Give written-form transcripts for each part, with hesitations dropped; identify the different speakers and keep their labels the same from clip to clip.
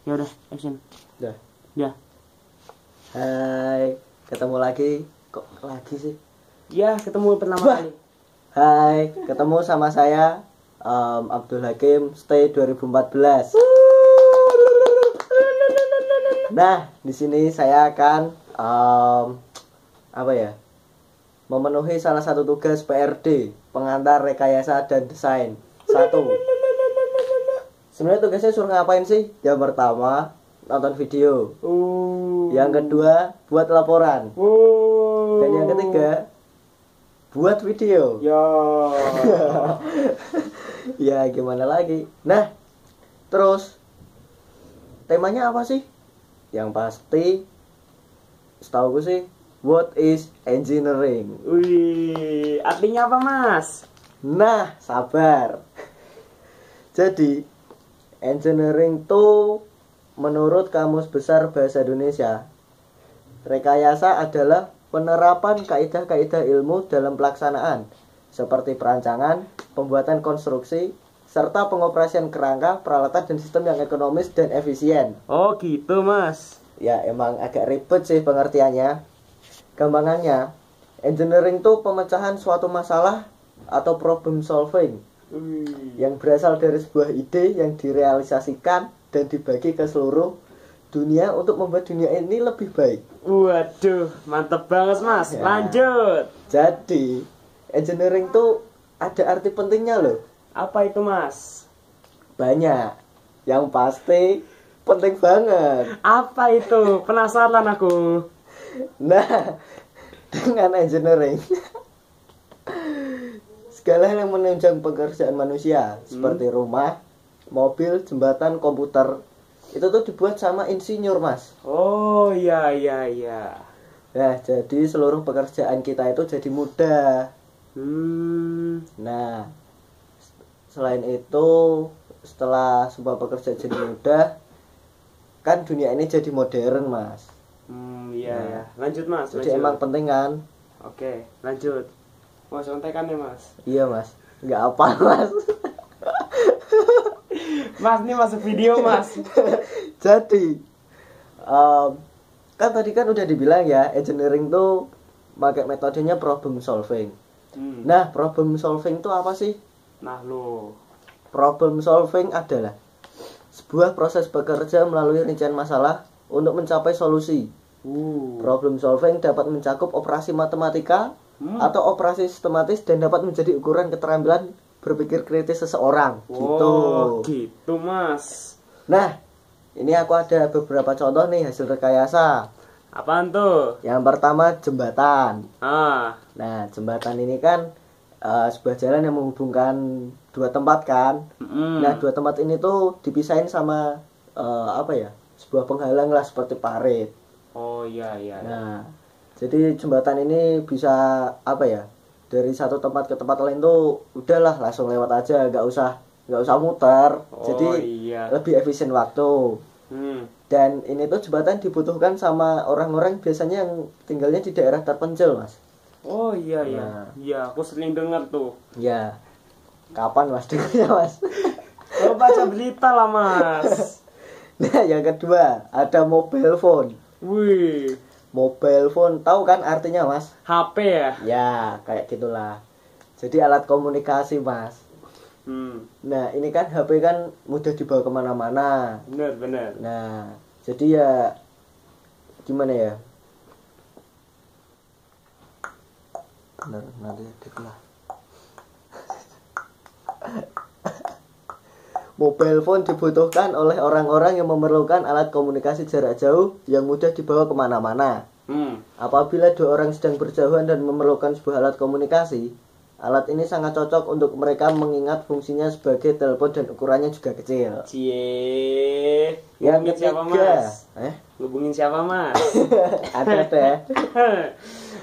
Speaker 1: Ya udah, action.
Speaker 2: Udah.
Speaker 1: Ya.
Speaker 2: Hai, ketemu lagi. Kok lagi sih?
Speaker 1: Ya, ketemu pertama
Speaker 2: Wah.
Speaker 1: kali.
Speaker 2: Hai, ketemu sama saya Abdul Hakim Stay 2014. Nah, di sini saya akan memenuhi salah satu tugas PRD, pengantar rekayasa dan desain. 1. Sebenarnya tugasnya suruh ngapain sih? Yang pertama, nonton video. Yang kedua, buat laporan. Dan yang ketiga, buat video.
Speaker 1: Ya.
Speaker 2: Ya gimana lagi. Nah, terus temanya apa sih? Yang pasti setahu gue sih, what is engineering?
Speaker 1: Wih, artinya apa, Mas?
Speaker 2: Nah, sabar. Jadi engineering itu menurut Kamus Besar Bahasa Indonesia, rekayasa adalah penerapan kaidah-kaidah ilmu dalam pelaksanaan seperti perancangan, pembuatan konstruksi, serta pengoperasian kerangka, peralatan dan sistem yang ekonomis dan efisien.
Speaker 1: Oh, gitu, Mas.
Speaker 2: Ya, emang agak ribet sih pengertiannya. Gampangannya, engineering itu pemecahan suatu masalah atau problem solving yang berasal dari sebuah ide yang direalisasikan dan dibagi ke seluruh dunia untuk membuat dunia ini lebih baik.
Speaker 1: Waduh, mantep banget, Mas.
Speaker 2: Ya.
Speaker 1: Lanjut.
Speaker 2: Jadi, engineering tuh ada arti pentingnya loh.
Speaker 1: Apa itu, Mas?
Speaker 2: Banyak. Yang pasti penting banget.
Speaker 1: Apa itu? Penasaran aku.
Speaker 2: Nah, dengan engineering segala hal yang menunjang pekerjaan manusia seperti rumah, mobil, jembatan, komputer itu tuh dibuat sama insinyur, Mas.
Speaker 1: Oh, iya.
Speaker 2: Nah, jadi seluruh pekerjaan kita itu jadi mudah. Nah, selain itu, setelah sebuah pekerjaan jadi mudah, kan dunia ini jadi modern, Mas.
Speaker 1: Iya
Speaker 2: Nah,
Speaker 1: ya. Lanjut, Mas.
Speaker 2: Jadi
Speaker 1: lanjut.
Speaker 2: emang penting kan?
Speaker 1: Oke, lanjut. Mau contekan ya, Mas?
Speaker 2: Iya, Mas. Nggak apa, Mas.
Speaker 1: Mas, ini masuk video, Mas.
Speaker 2: Jadi, kan tadi kan udah dibilang ya, engineering tuh pakai metodenya problem solving. Nah, problem solving itu apa sih?
Speaker 1: Nah, lo.
Speaker 2: Problem solving adalah sebuah proses bekerja melalui rincian masalah untuk mencapai solusi. Problem solving dapat mencakup operasi matematika atau operasi sistematis dan dapat menjadi ukuran keterampilan berpikir kritis seseorang.
Speaker 1: Gitu, Mas.
Speaker 2: Nah, ini aku ada beberapa contoh nih hasil rekayasa.
Speaker 1: Apaan tuh?
Speaker 2: Yang pertama, jembatan.
Speaker 1: Nah,
Speaker 2: Jembatan ini kan sebuah jalan yang menghubungkan dua tempat kan. Nah, dua tempat ini tuh dipisahin sama sebuah penghalang lah seperti parit.
Speaker 1: Oh, iya.
Speaker 2: Nah, jadi jembatan ini bisa dari satu tempat ke tempat lain tuh udahlah langsung lewat aja, nggak usah muter. Jadi
Speaker 1: iya.
Speaker 2: lebih efisien waktu. Dan ini tuh jembatan dibutuhkan sama orang-orang biasanya yang tinggalnya di daerah terpencil, Mas.
Speaker 1: Oh, iya.
Speaker 2: Nah.
Speaker 1: Iya, aku sering dengar tuh.
Speaker 2: Ya, kapan Mas dengarnya, Mas?
Speaker 1: Kalau baca berita lah, Mas.
Speaker 2: Nah, yang kedua ada mobile phone.
Speaker 1: Wih,
Speaker 2: Mobile phone, tahu kan artinya, Mas?
Speaker 1: HP ya?
Speaker 2: Ya, kayak gitulah. Jadi alat komunikasi, Mas. Nah, ini kan HP kan mudah dibawa kemana-mana.
Speaker 1: Bener.
Speaker 2: Nah, jadi ya gimana ya? Bener, nanti dikelah. Mobile phone dibutuhkan oleh orang-orang yang memerlukan alat komunikasi jarak jauh yang mudah dibawa kemana-mana. Apabila dua orang sedang berjauhan dan memerlukan sebuah alat komunikasi, alat ini sangat cocok untuk mereka mengingat fungsinya sebagai telepon dan ukurannya juga kecil.
Speaker 1: Cie.
Speaker 2: Yang
Speaker 1: Ngubungin siapa,
Speaker 2: ketiga,
Speaker 1: Mas? Ngubungin siapa, Mas?
Speaker 2: ada deh.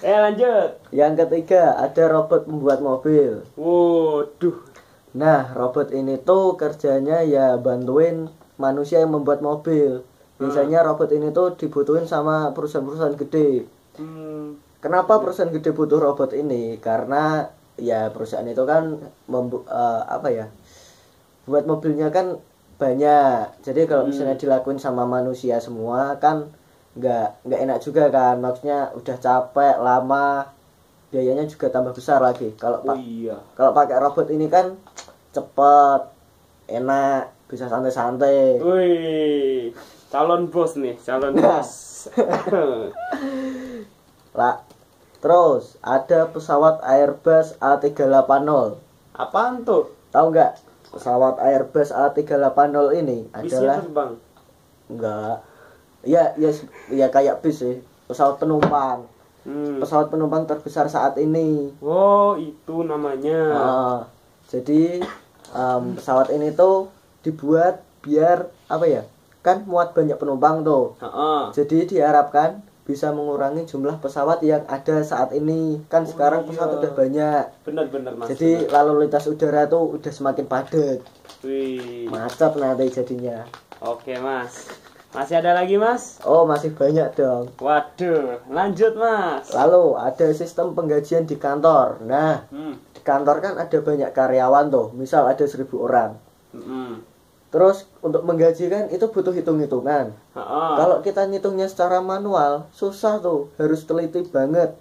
Speaker 1: Lanjut.
Speaker 2: Yang ketiga ada robot pembuat mobil.
Speaker 1: Waduh.
Speaker 2: Nah, robot ini tuh kerjanya ya bantuin manusia yang membuat mobil. Biasanya robot ini tuh dibutuhin sama perusahaan-perusahaan gede. Kenapa perusahaan gede butuh robot ini? Karena ya perusahaan itu kan buat mobilnya kan banyak. Jadi kalau misalnya dilakuin sama manusia semua kan nggak enak juga kan. Maksudnya udah capek, lama, biayanya juga tambah besar lagi. Kalau kalau pakai robot ini kan cepet, enak, bisa santai-santai.
Speaker 1: Wih, calon bos nih, calon bos.
Speaker 2: Lah, terus ada pesawat Airbus A380.
Speaker 1: Apaan tuh?
Speaker 2: Tahu nggak? Pesawat Airbus A380 ini
Speaker 1: Bisnya
Speaker 2: adalah
Speaker 1: terbang?
Speaker 2: enggak. Ya kayak bis sih, pesawat penumpang. Pesawat penumpang terbesar saat ini.
Speaker 1: Oh, itu namanya.
Speaker 2: Jadi pesawat ini tuh dibuat biar apa ya? Kan muat banyak penumpang tuh. Jadi diharapkan bisa mengurangi jumlah pesawat yang ada saat ini. Kan sekarang pesawat udah banyak.
Speaker 1: Benar Mas.
Speaker 2: Jadi lalu lintas udara tuh udah semakin padat.
Speaker 1: Wih.
Speaker 2: Macet nanti jadinya.
Speaker 1: Oke Mas. Masih ada lagi Mas?
Speaker 2: Oh masih banyak dong.
Speaker 1: Waduh, lanjut Mas.
Speaker 2: Lalu ada sistem penggajian di kantor. Nah, di kantor kan ada banyak karyawan tuh. Misal ada 1.000 orang. Terus untuk menggaji kan itu butuh hitung-hitungan. Kalau kita ngitungnya secara manual susah tuh, harus teliti banget.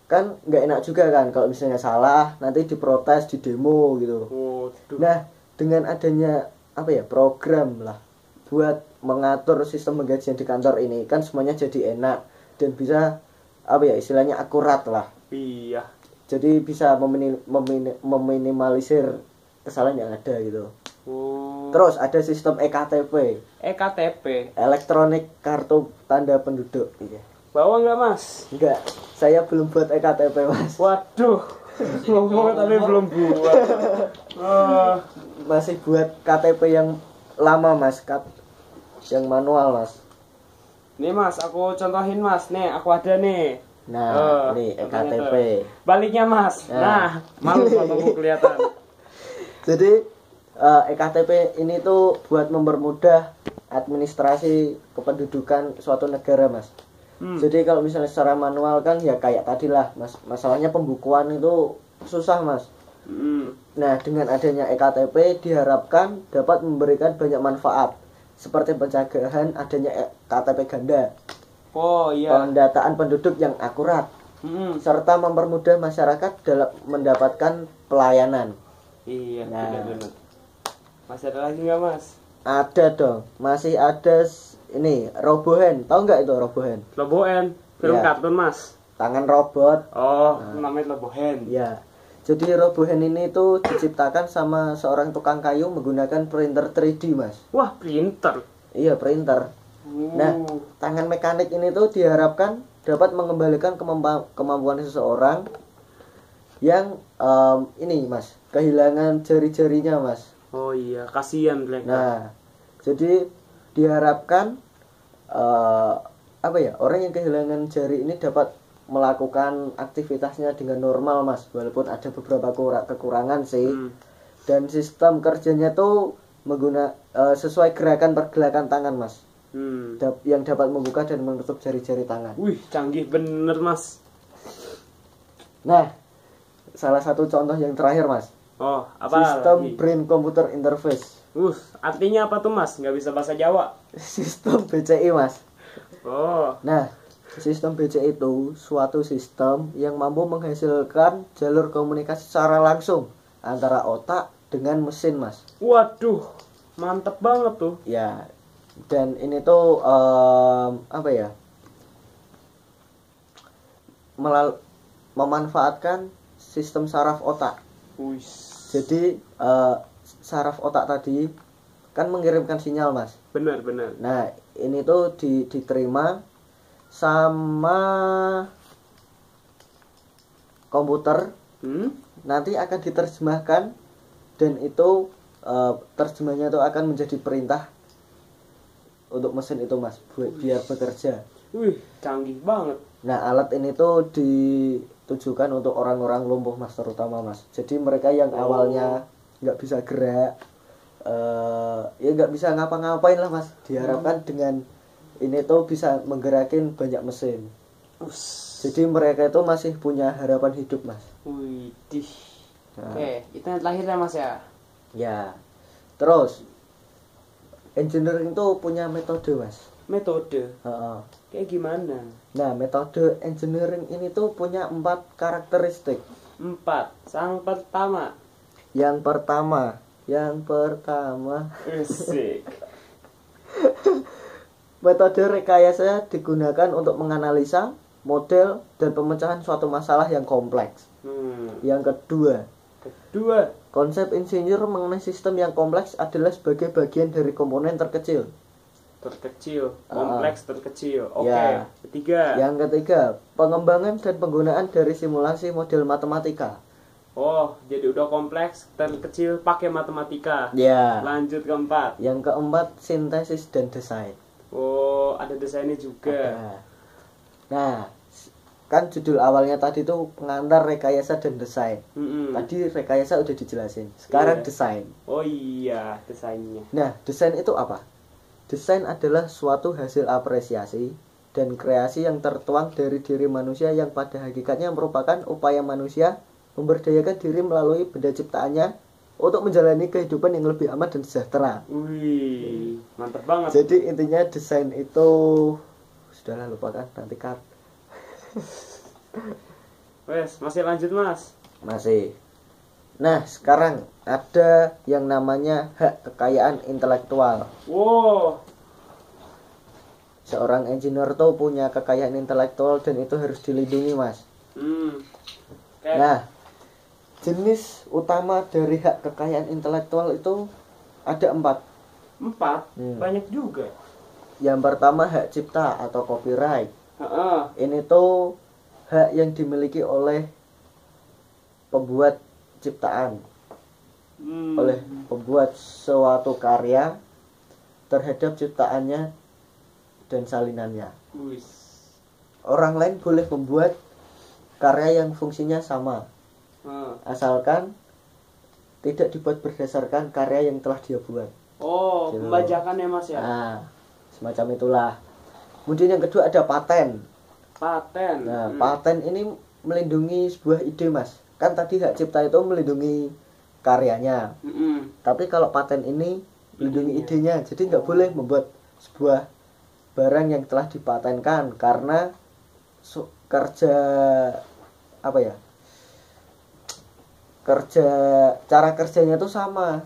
Speaker 2: Kan nggak enak juga kan kalau misalnya salah nanti diprotes di demo gitu. Nah dengan adanya apa ya program lah buat mengatur sistem penggajian di kantor ini kan semuanya jadi enak dan bisa apa ya istilahnya akurat lah.
Speaker 1: Iya.
Speaker 2: Jadi bisa meminimalisir kesalahan yang ada gitu. Terus ada sistem EKTP.
Speaker 1: EKTP.
Speaker 2: Elektronik kartu tanda penduduk. Iya.
Speaker 1: Bawa nggak Mas?
Speaker 2: Enggak. Saya belum buat EKTP Mas.
Speaker 1: Waduh. Ngomong tapi belum buat.
Speaker 2: Masih buat KTP yang lama Mas. Yang manual Mas.
Speaker 1: Nih Mas, aku contohin Mas. Nih, aku ada nih.
Speaker 2: Nah, nih EKTP.
Speaker 1: Baliknya Mas. Nah malu fotoku kelihatan.
Speaker 2: Jadi EKTP ini tuh buat mempermudah administrasi kependudukan suatu negara Mas. Jadi kalau misalnya secara manual kan ya kayak tadi lah Mas, masalahnya pembukuan itu susah Mas. Nah dengan adanya EKTP diharapkan dapat memberikan banyak manfaat seperti pencegahan adanya KTP ganda, pendataan penduduk yang akurat, serta mempermudah masyarakat dalam mendapatkan pelayanan.
Speaker 1: Iya, benar. Masih ada lagi nggak Mas?
Speaker 2: Ada dong, masih ada ini Robohen, tahu nggak itu Robohen?
Speaker 1: Robohen, film kartun Mas.
Speaker 2: Tangan robot.
Speaker 1: Namanya Robohen.
Speaker 2: Ya, jadi Robohen ini tuh diciptakan sama seorang tukang kayu menggunakan printer 3D Mas.
Speaker 1: Wah, printer?
Speaker 2: Iya, printer. Nah, tangan mekanik ini tuh diharapkan dapat mengembalikan kemampuan seseorang yang ini Mas, kehilangan jari-jarinya Mas.
Speaker 1: Oh iya, kasihan mereka.
Speaker 2: Nah, jadi diharapkan apa ya orang yang kehilangan jari ini dapat melakukan aktivitasnya dengan normal Mas, walaupun ada beberapa kekurangan sih. Dan sistem kerjanya tuh sesuai gerakan pergerakan tangan Mas, yang dapat membuka dan menutup jari-jari tangan.
Speaker 1: Wih, canggih bener Mas.
Speaker 2: Nah, salah satu contoh yang terakhir Mas.
Speaker 1: Apa
Speaker 2: sistem
Speaker 1: lagi?
Speaker 2: brain computer interface.
Speaker 1: Artinya apa tuh Mas? Nggak bisa bahasa Jawa.
Speaker 2: Sistem BCI Mas.
Speaker 1: Nah,
Speaker 2: sistem BCI itu suatu sistem yang mampu menghasilkan jalur komunikasi secara langsung antara otak dengan mesin Mas.
Speaker 1: Waduh, mantep banget tuh.
Speaker 2: Ya, dan ini tuh apa ya? Memanfaatkan sistem saraf otak. Jadi saraf otak tadi kan mengirimkan sinyal Mas.
Speaker 1: Benar.
Speaker 2: Nah ini tuh diterima sama komputer, nanti akan diterjemahkan dan itu terjemahnya itu akan menjadi perintah untuk mesin itu Mas, biar bekerja.
Speaker 1: Wih, canggih banget.
Speaker 2: Nah alat ini tuh ditujukan untuk orang-orang lumpuh Mas, terutama Mas. Jadi mereka yang awalnya nggak bisa gerak, ya nggak bisa ngapa-ngapain lah Mas, diharapkan dengan ini tuh bisa menggerakin banyak mesin. Jadi mereka itu masih punya harapan hidup Mas.
Speaker 1: Wih, Oke, itu yang terakhir ya Mas ya.
Speaker 2: Ya, terus engineering itu punya metode, Mas.
Speaker 1: Metode?
Speaker 2: Heeh.
Speaker 1: Kayak gimana?
Speaker 2: Nah, metode engineering ini tuh punya 4 karakteristik.
Speaker 1: 4. Yang pertama. Asik.
Speaker 2: Metode rekayasa digunakan untuk menganalisa, model, dan pemecahan suatu masalah yang kompleks. Yang kedua, konsep insinyur mengenai sistem yang kompleks adalah sebagai bagian dari komponen terkecil.
Speaker 1: Kompleks terkecil. Oke.
Speaker 2: Ya. Yang ketiga, pengembangan dan penggunaan dari simulasi model matematika.
Speaker 1: Oh, jadi udah kompleks terkecil pakai matematika.
Speaker 2: Ya.
Speaker 1: Lanjut keempat.
Speaker 2: Yang keempat, sintesis dan desain.
Speaker 1: Oh, ada desainnya juga.
Speaker 2: Ada. Nah, kan judul awalnya tadi tuh pengantar rekayasa dan desain. Tadi rekayasa udah dijelasin. Sekarang desain.
Speaker 1: Oh iya, desainnya.
Speaker 2: Nah, desain itu apa? Desain adalah suatu hasil apresiasi dan kreasi yang tertuang dari diri manusia yang pada hakikatnya merupakan upaya manusia memberdayakan diri melalui benda ciptaannya untuk menjalani kehidupan yang lebih aman dan sejahtera.
Speaker 1: Wih, mantap banget.
Speaker 2: Jadi intinya desain itu sudahlah, lupakan, nanti cut.
Speaker 1: Wes, masih lanjut, Mas?
Speaker 2: Masih. Nah, sekarang ada yang namanya hak kekayaan intelektual.
Speaker 1: Wow.
Speaker 2: Seorang engineer tuh punya kekayaan intelektual dan itu harus dilindungi, Mas. Nah, jenis utama dari hak kekayaan intelektual itu ada 4.
Speaker 1: Banyak juga.
Speaker 2: Yang pertama hak cipta atau copyright. Ini tuh hak yang dimiliki oleh pembuat ciptaan, oleh pembuat suatu karya terhadap ciptaannya dan salinannya. Orang lain boleh membuat karya yang fungsinya sama, asalkan tidak dibuat berdasarkan karya yang telah dia buat.
Speaker 1: Oh, gitu. Pembajakan ya, Mas ya?
Speaker 2: Nah, semacam itulah. Kemudian yang kedua ada paten. Nah, paten ini melindungi sebuah ide, Mas. Kan tadi hak cipta itu melindungi karyanya. Tapi kalau paten ini melindungi idenya. Jadi nggak boleh membuat sebuah barang yang telah dipatenkan karena cara kerjanya itu sama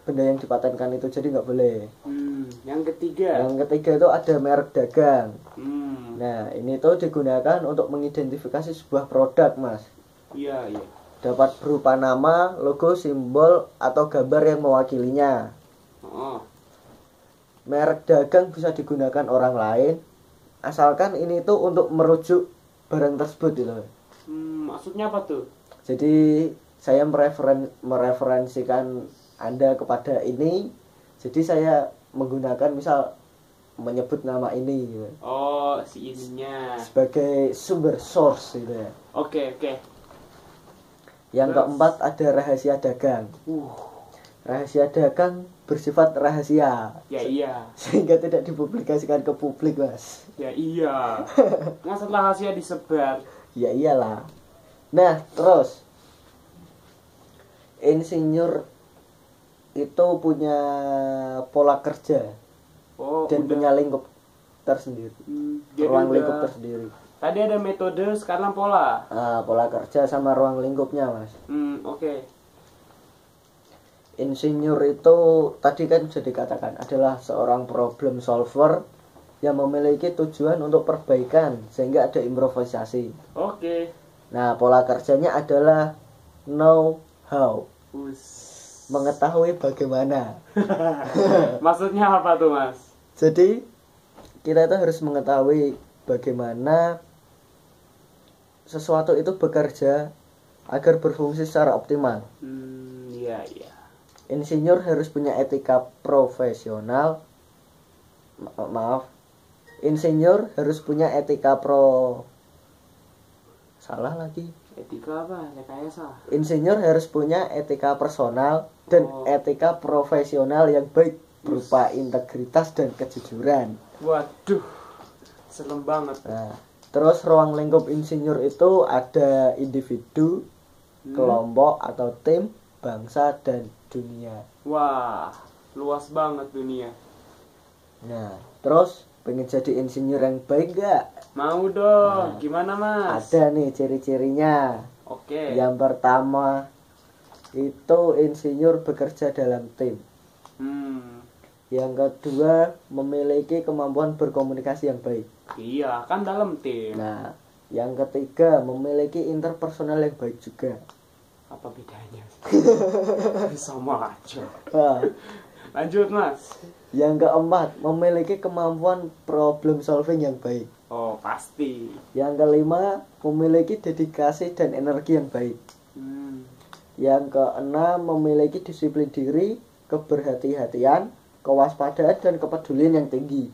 Speaker 2: benda yang dipatenkan itu, jadi nggak boleh.
Speaker 1: Yang ketiga
Speaker 2: itu ada merek dagang. Nah, ini tuh digunakan untuk mengidentifikasi sebuah produk, Mas.
Speaker 1: Iya.
Speaker 2: Dapat berupa nama, logo, simbol, atau gambar yang mewakilinya. Merek dagang bisa digunakan orang lain, asalkan ini tuh untuk merujuk barang tersebut gitu.
Speaker 1: Maksudnya apa tuh?
Speaker 2: Jadi saya mereferensikan Anda kepada ini, jadi saya menggunakan misal menyebut nama ini gitu.
Speaker 1: Oh, si ininya
Speaker 2: sebagai sumber source gitu ya.
Speaker 1: Oke.
Speaker 2: Yang keempat ada rahasia dagang. Rahasia dagang bersifat rahasia.
Speaker 1: Ya iya.
Speaker 2: Sehingga tidak dipublikasikan ke publik, Mas.
Speaker 1: Ya iya. Masa rahasia disebar?
Speaker 2: Ya iyalah. Nah, terus insinyur itu punya pola kerja dan punya lingkup tersendiri. Ruang lingkup tersendiri.
Speaker 1: Tadi ada metode, sekarang pola.
Speaker 2: Pola kerja sama ruang lingkupnya, Mas.
Speaker 1: Oke.
Speaker 2: Insinyur itu tadi kan sudah dikatakan adalah seorang problem solver yang memiliki tujuan untuk perbaikan sehingga ada improvisasi.
Speaker 1: Oke.
Speaker 2: Nah, pola kerjanya adalah know how. Mengetahui bagaimana.
Speaker 1: Maksudnya apa tuh, Mas?
Speaker 2: Jadi kita itu harus mengetahui bagaimana sesuatu itu bekerja agar berfungsi secara optimal.
Speaker 1: Iya.
Speaker 2: Insinyur harus punya etika profesional. Insinyur harus punya etika salah lagi.
Speaker 1: Etika apa? Rekayasa.
Speaker 2: Insinyur harus punya etika personal dan etika profesional yang baik berupa integritas dan kejujuran.
Speaker 1: Waduh, serem banget.
Speaker 2: Nah, terus ruang lingkup insinyur itu ada individu, kelompok atau tim, bangsa, dan dunia.
Speaker 1: Wah, luas banget dunia.
Speaker 2: Nah, terus pengen jadi insinyur yang baik gak?
Speaker 1: Mau dong. Gimana mas?
Speaker 2: Ada nih ciri-cirinya.
Speaker 1: Oke.
Speaker 2: Yang pertama itu insinyur bekerja dalam tim. Yang kedua memiliki kemampuan berkomunikasi yang baik.
Speaker 1: Iya, kan dalam tim.
Speaker 2: Nah, yang ketiga memiliki interpersonal yang baik juga.
Speaker 1: Apa bedanya? Sama aja.
Speaker 2: Nah,
Speaker 1: Lanjut mas.
Speaker 2: yang keempat memiliki kemampuan problem solving yang baik.
Speaker 1: Oh pasti.
Speaker 2: Yang kelima memiliki dedikasi dan energi yang baik. Yang keenam memiliki disiplin diri, keberhati-hatian, kewaspadaan dan kepedulian yang tinggi.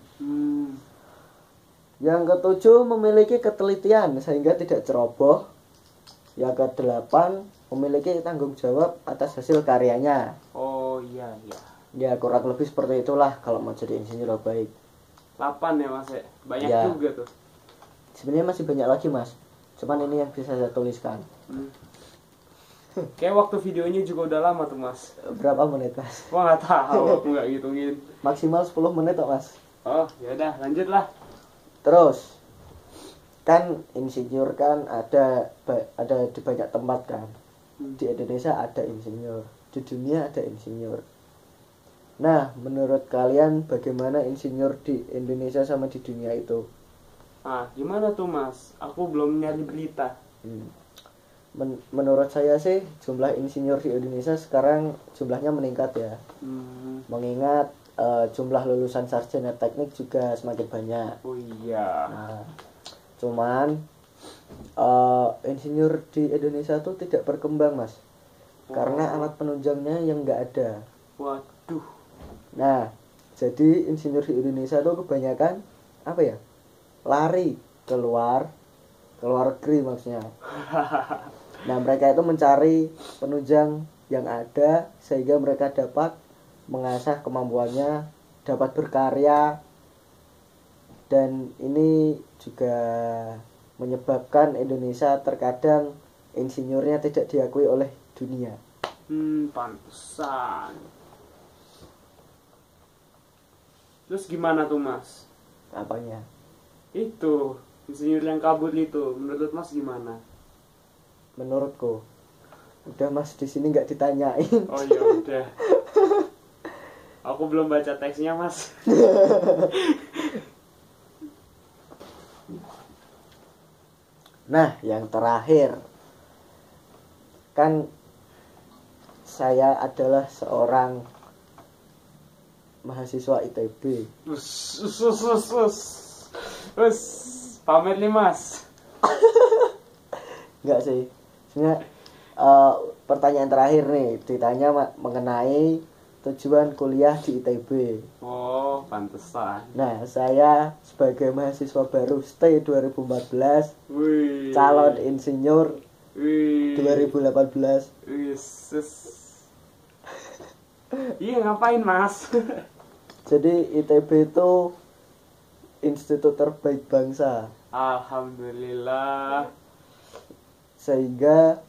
Speaker 2: Yang ketujuh memiliki ketelitian sehingga tidak ceroboh. Yang kedelapan memiliki tanggung jawab atas hasil karyanya.
Speaker 1: Oh iya iya.
Speaker 2: Ya kurang lebih seperti itulah kalau mau jadi insinyur yang baik.
Speaker 1: 8 ya mas ya? Banyak
Speaker 2: Ya.
Speaker 1: juga tuh.
Speaker 2: Sebenarnya masih banyak lagi mas, cuman ini yang bisa saya tuliskan.
Speaker 1: Kayak waktu videonya juga udah lama tuh mas.
Speaker 2: Berapa menit mas?
Speaker 1: Gua nggak tahu, aku nggak ngitungin.
Speaker 2: Maksimal 10 menit kok mas.
Speaker 1: Oh yaudah lanjut lah.
Speaker 2: Terus kan insinyur kan ada di banyak tempat kan. Di Indonesia ada insinyur, di dunia ada insinyur. Nah, menurut kalian bagaimana insinyur di Indonesia sama di dunia itu?
Speaker 1: Ah, gimana tuh mas? Aku belum nyari berita.
Speaker 2: Menurut saya sih jumlah insinyur di Indonesia sekarang jumlahnya meningkat ya. Mengingat jumlah lulusan sarjana teknik juga semakin banyak.
Speaker 1: Oh iya.
Speaker 2: Nah, cuman insinyur di Indonesia tuh tidak berkembang mas, karena alat penunjangnya yang nggak ada.
Speaker 1: Waduh.
Speaker 2: Nah, jadi insinyur di Indonesia tuh kebanyakan apa ya? Lari keluar negeri maksudnya. Nah, mereka itu mencari penunjang yang ada sehingga mereka dapat mengasah kemampuannya, dapat berkarya, dan ini juga menyebabkan Indonesia terkadang insinyurnya tidak diakui oleh dunia.
Speaker 1: Pantesan. Terus gimana tuh mas?
Speaker 2: Apanya?
Speaker 1: Itu insinyur yang kabur itu, menurut mas gimana?
Speaker 2: Menurutku, udah mas di sini nggak ditanyain.
Speaker 1: Oh ya udah. Aku belum baca teksnya mas.
Speaker 2: Nah, yang terakhir, kan saya adalah seorang mahasiswa ITB. Pamer nih mas. Enggak sih, sebenarnya pertanyaan terakhir nih ditanya mengenai tujuan kuliah di ITB.
Speaker 1: Oh, pantesan.
Speaker 2: Nah, saya sebagai mahasiswa baru stay 2014, calon insinyur 2018.
Speaker 1: Iya, ngapain mas?
Speaker 2: Jadi ITB itu institut terbaik bangsa.
Speaker 1: Alhamdulillah.
Speaker 2: Sehingga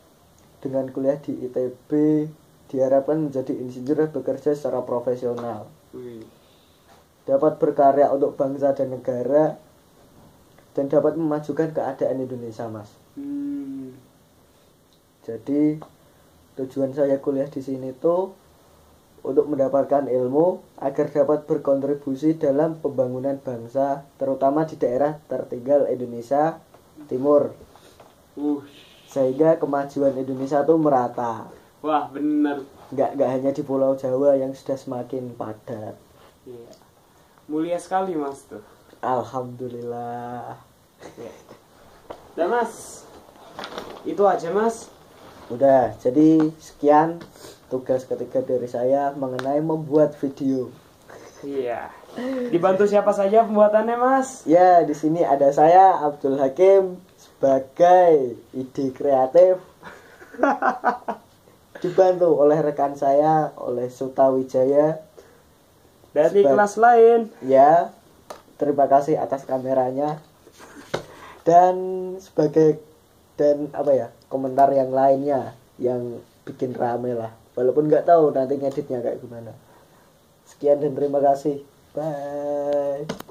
Speaker 2: dengan kuliah di ITB diharapkan menjadi insinyur yang bekerja secara profesional. Dapat berkarya untuk bangsa dan negara dan dapat memajukan keadaan Indonesia, Mas. Jadi tujuan saya kuliah di sini tuh untuk mendapatkan ilmu agar dapat berkontribusi dalam pembangunan bangsa, terutama di daerah tertinggal Indonesia Timur. Sehingga kemajuan Indonesia tuh merata.
Speaker 1: Wah, bener.
Speaker 2: Nggak hanya di Pulau Jawa yang sudah semakin padat.
Speaker 1: Iya. Mulia sekali mas tuh.
Speaker 2: Alhamdulillah.
Speaker 1: Udah mas, itu aja mas.
Speaker 2: Udah, jadi sekian tugas ketiga dari saya mengenai membuat video.
Speaker 1: Iya. Dibantu siapa saja pembuatannya mas?
Speaker 2: Ya, di sini ada saya Abdul Hakim sebagai ide kreatif. Dibantu oleh rekan saya, oleh Suta Wijaya
Speaker 1: dari kelas lain.
Speaker 2: Ya, terima kasih atas kameranya. Dan komentar yang lainnya yang bikin rame lah. Walaupun nggak tahu nanti ngeditnya kayak gimana. Sekian dan terima kasih. Bye.